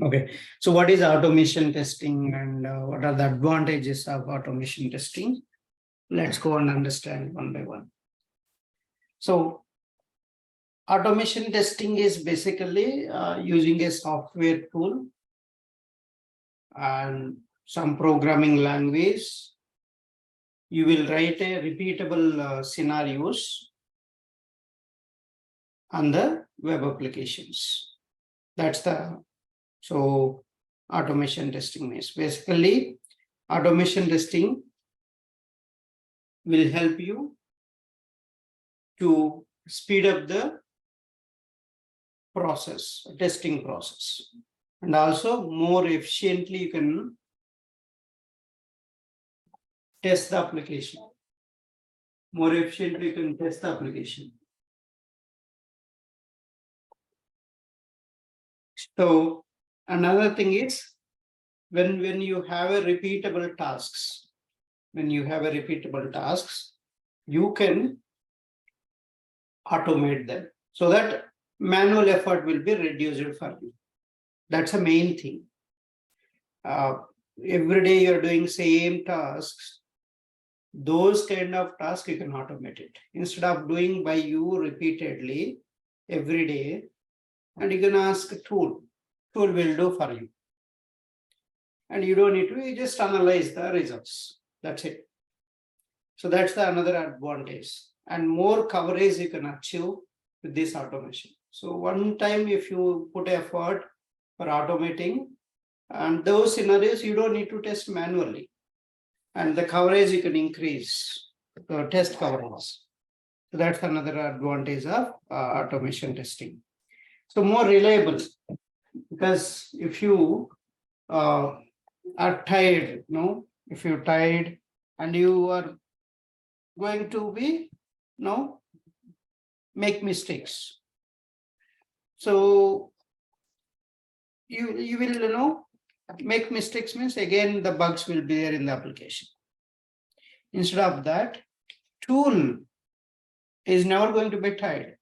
Okay, so what is automation testing and what are the advantages of automation testing? Let's go and understand one by one. So automation testing is basically using a software tool and some programming language. You will write a repeatable scenarios on the web applications. That's the so automation testing means basically automation testing will help you to speed up the process, testing process, and also more efficiently you can test the application. More efficiently you can test the application. So another thing is when you have a repeatable tasks, you can automate them so that manual effort will be reduced for you. That's the main thing. Every day you're doing same tasks. Those kind of tasks you can automate it instead of doing by you repeatedly every day. And you can ask a tool will do for you. And you don't need to, you just analyze the results. That's it. So that's the another advantage. And more coverage you can achieve with this automation. So one time if you put effort for automating, and those scenarios you don't need to test manually. And the coverage you can increase, the test coverage. So that's another advantage of automation testing. So more reliable, because if you are tired, if you're tired and you are going to be, make mistakes. So you will, make mistakes means again the bugs will be there in the application. Instead of that, tool is never going to be tired,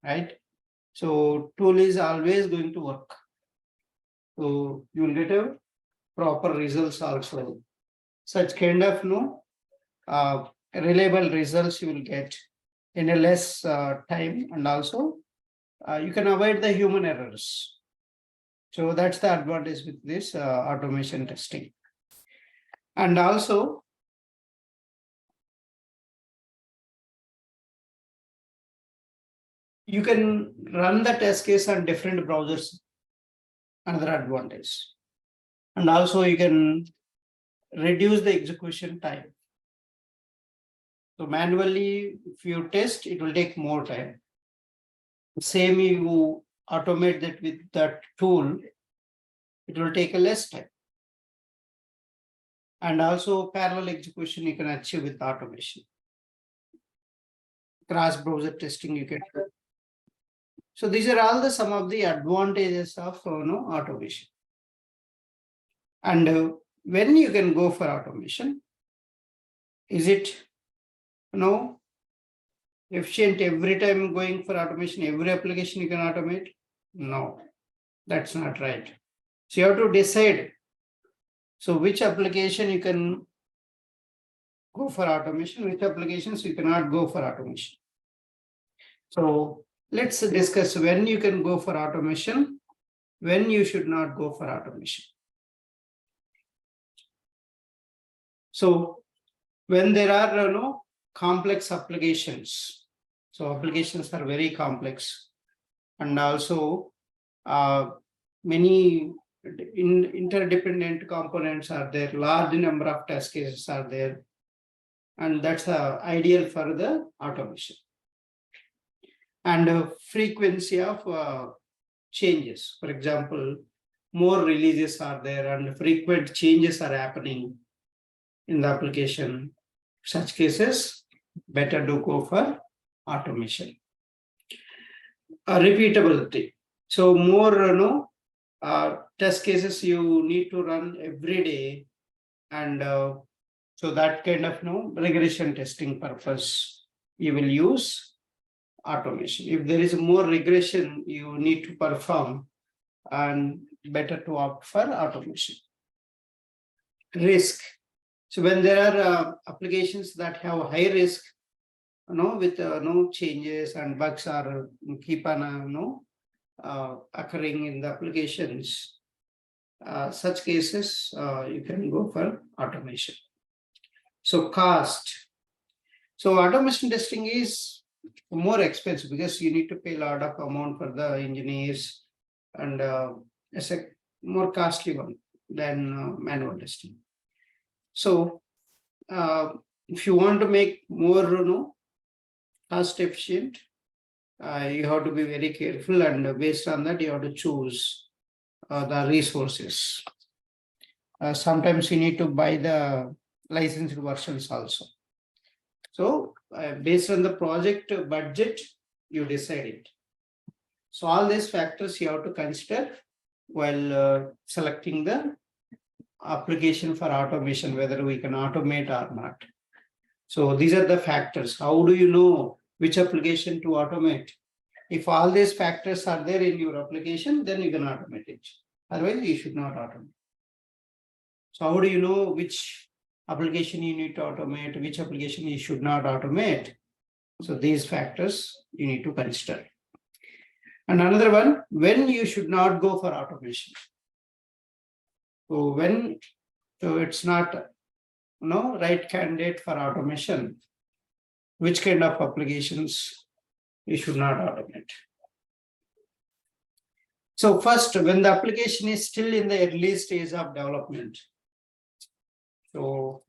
right? So tool is always going to work. So you will get a proper results also. Such kind of reliable results you will get in a less time, and also you can avoid the human errors. So that's the advantage with this automation testing. And also you can run the test case on different browsers, another advantage. And also you can reduce the execution time. So manually, if you test, it will take more time. Same you automate that with that tool, it will take a less time. And also parallel execution you can achieve with automation. Cross-browser testing you can do. So these are all some of the advantages of automation. And when you can go for automation, is it efficient every time going for automation, every application you can automate? No, that's not right. So you have to decide. So which application you can go for automation, which applications you cannot go for automation. So let's discuss when you can go for automation, when you should not go for automation. So when there are complex applications, so applications are very complex, and also many interdependent components are there, large number of test cases are there, and that's ideal for the automation. And frequency of changes, for example, more releases are there and frequent changes are happening in the application. Such cases, better to go for automation. Repeatability. So more test cases you need to run every day, and so that kind of regression testing purpose you will use automation. If there is more regression you need to perform, and better to opt for automation. Risk. So when there are applications that have high risk, with no changes and bugs are keep on occurring in the applications, such cases you can go for automation. So cost. So automation testing is more expensive because you need to pay a lot of amount for the engineers, and it's a more costly one than manual testing. So if you want to make more cost efficient, you have to be very careful, and based on that you have to choose the resources. Sometimes you need to buy the licensed versions also. So based on the project budget, you decide it. So all these factors you have to consider while selecting the application for automation, whether we can automate or not. So these are the factors. How do you know which application to automate? If all these factors are there in your application, then you can automate it. Otherwise, you should not automate. So how do you know which application you need to automate, which application you should not automate? So these factors you need to consider. And another one, when you should not go for automation. So it's not right candidate for automation, which kind of applications you should not automate. So first, when the application is still in the early stage of development, so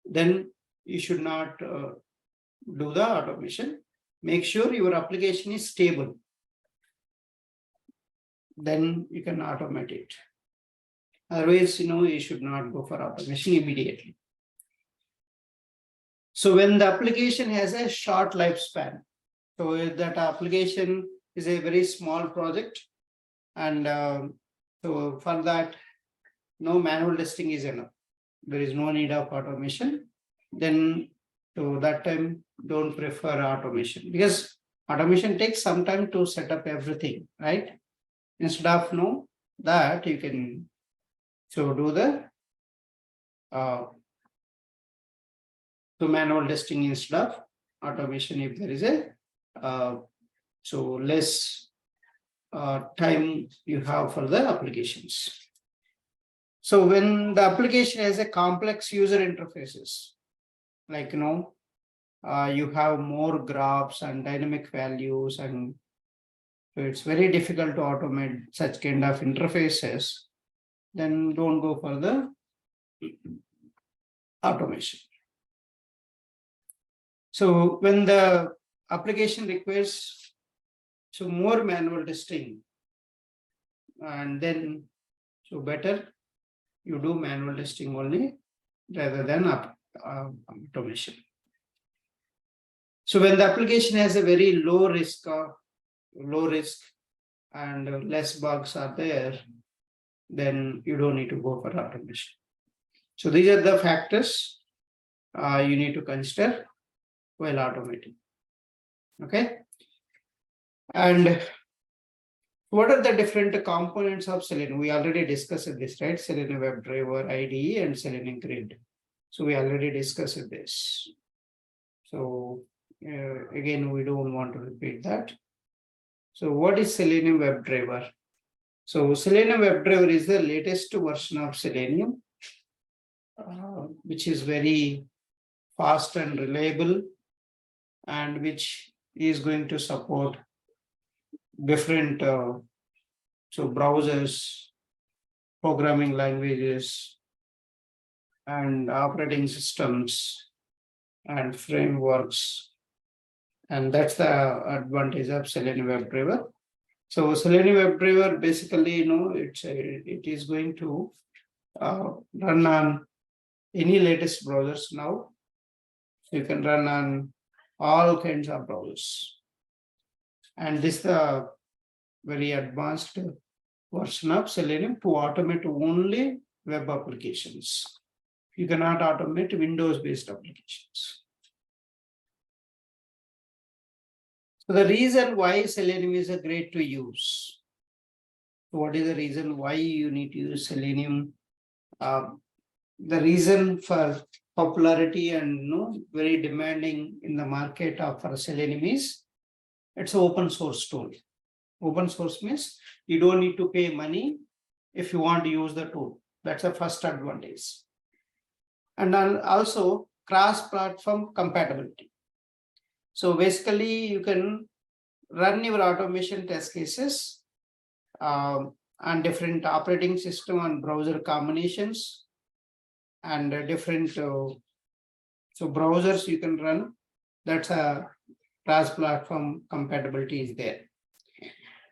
then you should not do the automation. Make sure your application is stable. Then you can automate it. Otherwise, you should not go for automation immediately. So when the application has a short lifespan, so if that application is a very small project, and so for that, no manual testing is enough. There is no need of automation. Then to that time, don't prefer automation, because automation takes some time to set up everything, right? Instead of that, you can do the manual testing instead of automation if there is a less time you have for the applications. So when the application has a complex user interfaces, like you have more graphs and dynamic values, and so it's very difficult to automate such kind of interfaces, then don't go for the automation. So when the application requires more manual testing, and then better you do manual testing only rather than automation. So when the application has a very low risk and less bugs are there, then you don't need to go for automation. So these are the factors you need to consider while automating. Okay. And what are the different components of Selenium? We already discussed this, right? Selenium WebDriver IDE and Selenium Grid. So we already discussed this. So again, we don't want to repeat that. So what is Selenium WebDriver? So Selenium WebDriver is the latest version of Selenium, which is very fast and reliable, and which is going to support different browsers, programming languages, and operating systems and frameworks. And that's the advantage of Selenium WebDriver. So Selenium WebDriver basically, it is going to run on any latest browsers now. You can run on all kinds of browsers. And this is the very advanced version of Selenium to automate only web applications. You cannot automate Windows-based applications. So the reason why Selenium is great to use. So what is the reason why you need to use Selenium? The reason for popularity and very demanding in the market for Selenium is it's an open source tool. Open source means you don't need to pay money if you want to use the tool. That's the first advantage. And then also cross-platform compatibility. So basically, you can run your automation test cases on different operating system and browser combinations and different so browsers you can run. That's a cross-platform compatibility is there,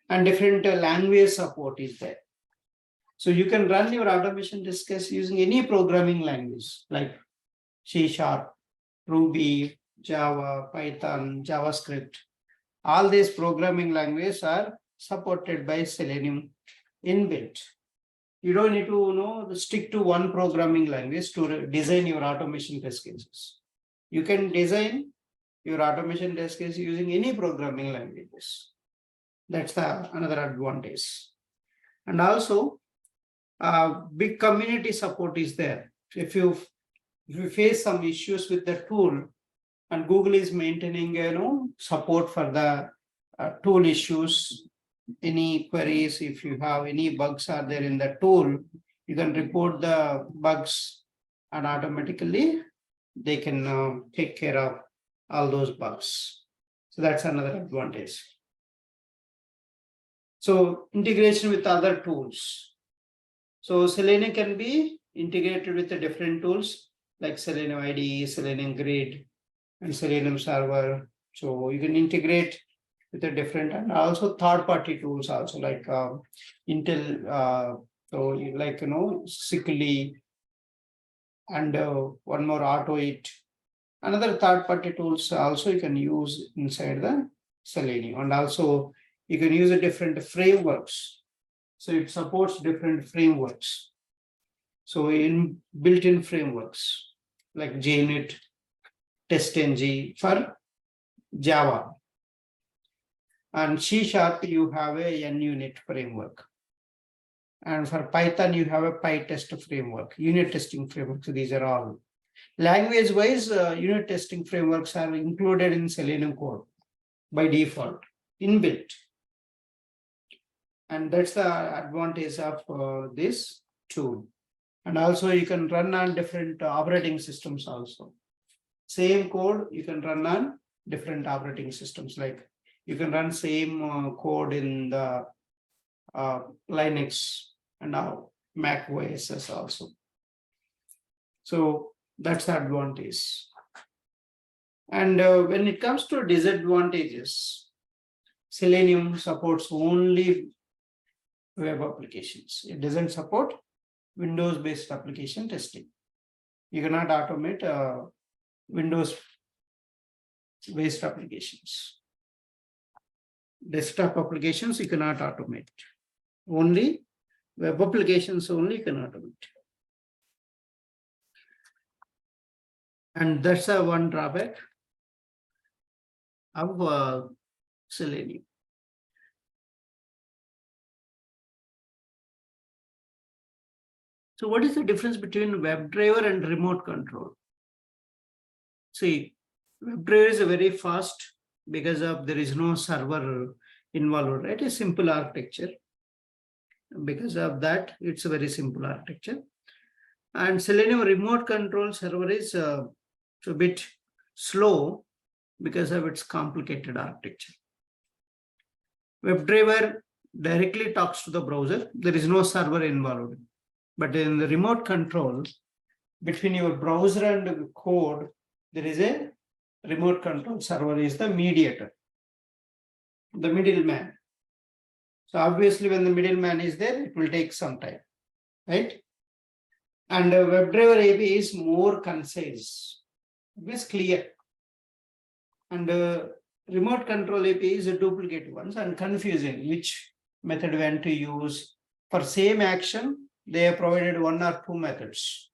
and different language support is there. So you can run your automation test case using any programming language like C#, Ruby, Java, Python, JavaScript. All these programming languages are supported by Selenium inbuilt. You don't need to stick to one programming language to design your automation test cases. You can design your automation test case using any programming languages. That's another advantage. And also, big community support is there. If you face some issues with the tool, and Google is maintaining support for the tool issues, any queries, if you have any bugs are there in the tool, you can report the bugs and automatically they can take care of all those bugs. So that's another advantage. So integration with other tools. So Selenium can be integrated with the different tools like Selenium IDE, Selenium Grid, and Selenium Server. So you can integrate with the different and also third-party tools also like Intel, Sickly, and one more AutoIt. Another third-party tools also you can use inside the Selenium, and also you can use different frameworks. So it supports different frameworks. So in built-in frameworks like JUnit, TestNG for Java, and C# you have a NUnit framework, and for Python you have a PyTest framework, unit testing framework. So these are all language-wise. Unit testing frameworks are included in Selenium code by default, inbuilt. And that's the advantage of this tool. And also you can run on different operating systems also. Same code you can run on different operating systems. Like you can run same code in the Linux and now Mac OS also. So that's the advantage. And when it comes to disadvantages, Selenium supports only web applications. It doesn't support Windows-based application testing. You cannot automate Windows-based applications. Desktop applications you cannot automate. Only web applications only you can automate. And that's one drawback of Selenium. So what is the difference between WebDriver and remote control? See, WebDriver is very fast because of there is no server involved, right? A simple architecture. Because of that, it's a very simple architecture. And Selenium remote control server is a bit slow because of its complicated architecture. WebDriver directly talks to the browser. There is no server involved. But in the remote control, between your browser and the code, there is a remote control server is the mediator, the middleman. So obviously when the middleman is there, it will take some time, right? And WebDriver API is more concise, it is clear. And remote control API is a duplicate ones and confusing which method when to use. For same action, they have provided one or two methods.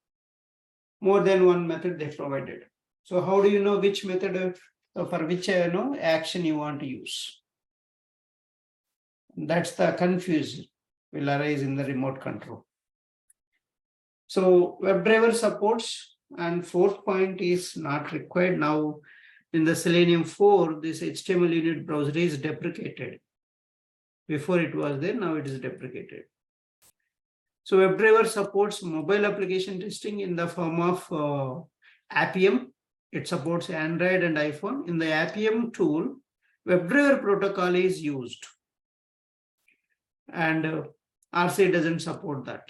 More than one method they provided. So how do you know which method for which action you want to use? That's the confusion. will arise in the remote control. So WebDriver supports, and fourth point is not required. Now in the Selenium 4, this HTML unit browser is deprecated. Before it was there, now it is deprecated. So WebDriver supports mobile application testing in the form of Appium. It supports Android and iPhone. In the Appium tool, WebDriver protocol is used, and RC doesn't support that.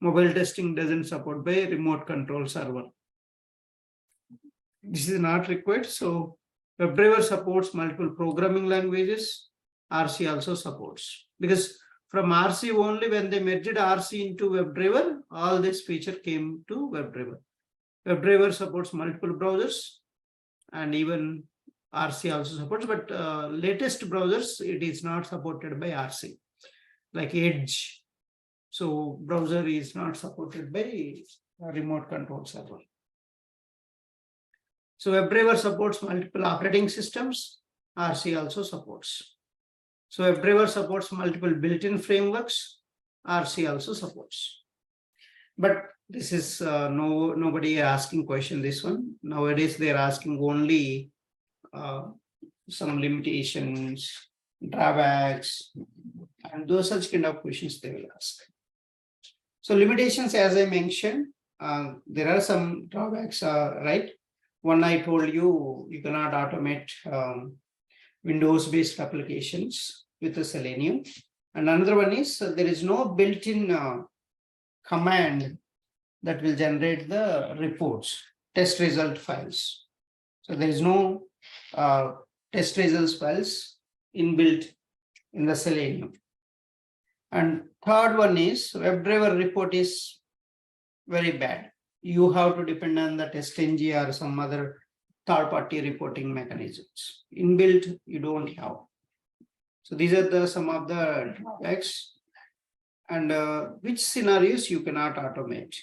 Mobile testing doesn't support by remote control server. This is not required. So WebDriver supports multiple programming languages. RC also supports, because from RC only, when they merged RC into WebDriver, all this feature came to WebDriver. WebDriver supports multiple browsers, and even RC also supports, but latest browsers, it is not supported by RC, like Edge. So browser is not supported by a remote control server. So WebDriver supports multiple operating systems. RC also supports. So WebDriver supports multiple built-in frameworks. RC also supports. But this is nobody asking question this one. Nowadays they're asking only some limitations, drawbacks, and those such kind of questions they will ask. So limitations, as I mentioned, there are some drawbacks, right? One, I told you, you cannot automate Windows-based applications with the Selenium. And another one is there is no built-in command that will generate the reports, test result files. So there is no test results files inbuilt in the Selenium. And third one is WebDriver report is very bad. You have to depend on the TestNG or some other third-party reporting mechanisms. Inbuilt, you don't have. So these are some of the drawbacks. And which scenarios you cannot automate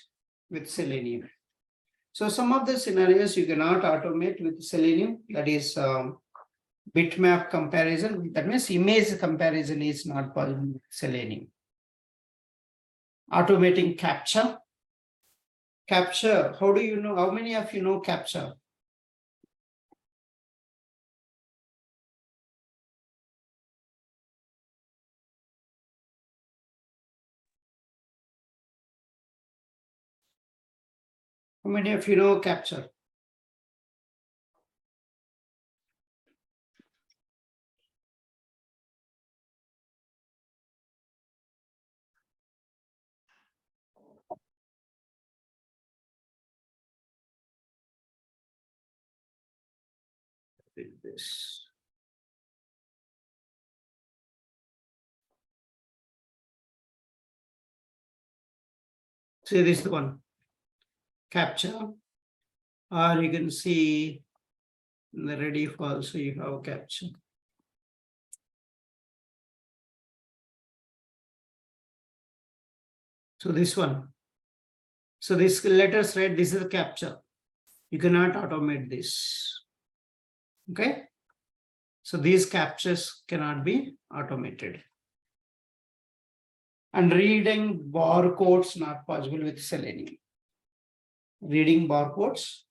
with Selenium. So some of the scenarios you cannot automate with Selenium, that is bitmap comparison. That means image comparison is not possible with Selenium. Automating captcha. Captcha, how do you know? How many of you know captcha? How many of you know captcha? This. See, this is the one. Captcha. Or you can see in the ready also you have captcha. So this one. So this let us write, this is a captcha. You cannot automate this. Okay. So these captchas cannot be automated. And reading barcodes not possible with Selenium. Reading barcodes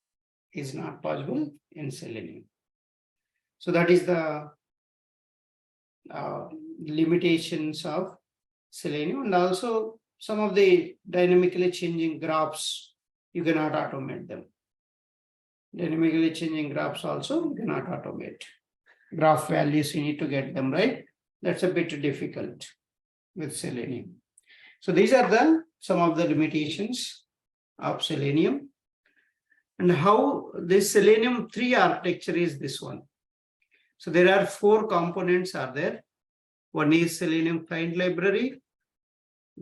is not possible in Selenium. So that is the limitations of Selenium, and also some of the dynamically changing graphs, you cannot automate them. Dynamically changing graphs also you cannot automate. Graph values, you need to get them right. That's a bit difficult with Selenium. So these are some of the limitations of Selenium. And how this Selenium 3 architecture is this one. So there are 4 components are there. One is Selenium client library,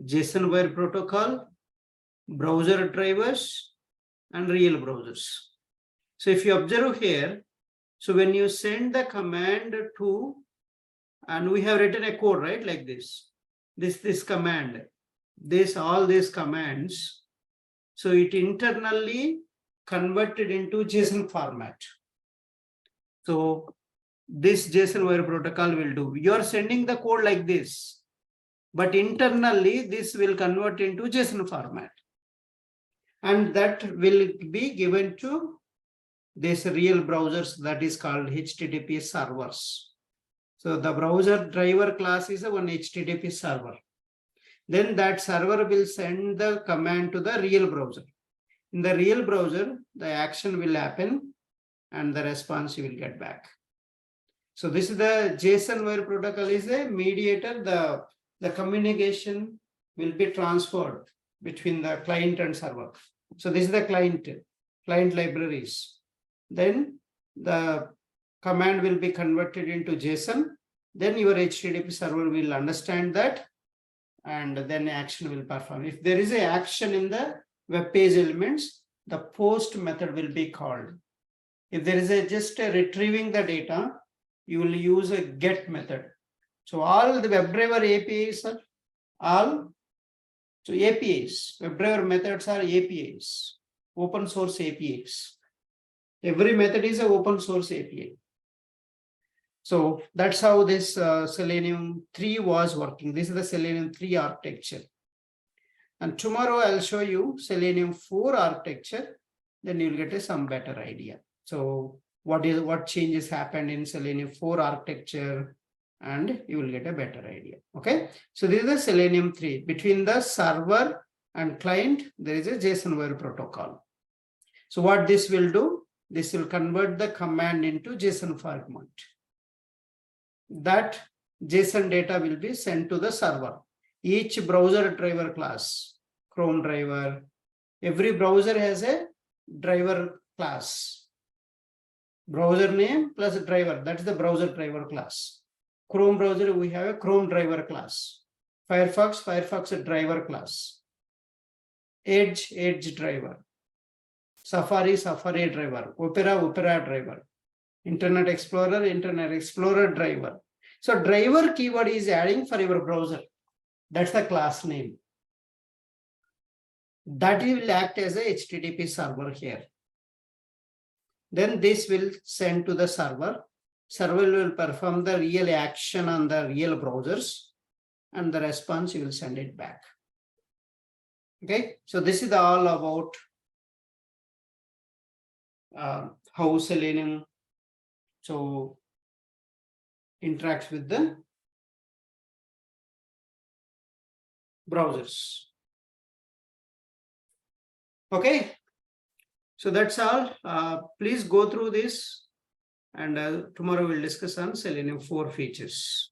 JSON wire protocol, browser drivers, and real browsers. So if you observe here, so when you send the command to, and we have written a code, right, like this command, all these commands, so it internally converted into JSON format. So this JSON wire protocol will do. You are sending the code like this. but internally this will convert into JSON format. And that will be given to this real browsers that is called HTTP servers. So the browser driver class is one HTTP server. Then that server will send the command to the real browser. In the real browser, the action will happen and the response you will get back. So this is the JSON wire protocol is a mediator. The communication will be transferred between the client and server. So this is the client libraries. Then the command will be converted into JSON. Then your HTTP server will understand that and then action will perform. If there is an action in the web page elements, the post method will be called. If there is just retrieving the data, you will use a get method. So all the WebDriver APIs are all APIs. WebDriver methods are APIs, open source APIs. Every method is an open source API. So that's how this Selenium 3 was working. This is the Selenium 3 architecture. And tomorrow I'll show you Selenium 4 architecture. Then you'll get some better idea. So what changes happened in Selenium 4 architecture, and you will get a better idea. Okay. So this is the Selenium 3. Between the server and client, there is a JSON wire protocol. So what this will do, this will convert the command into JSON format. That JSON data will be sent to the server. Each browser driver class, Chrome driver, every browser has a driver class. Browser name plus driver, that's the browser driver class. Chrome browser, we have a Chrome driver class. Firefox driver class. Edge driver. Safari driver. Opera driver. Internet Explorer driver. So driver keyword is adding for your browser. That's the class name. That will act as a HTTP server here. Then this will send to the server. Server will perform the real action on the real browsers, and the response you will send it back. Okay, so this is all about how Selenium interacts with the browsers. Okay, so that's all. Please go through this, and tomorrow we'll discuss on Selenium 4 features.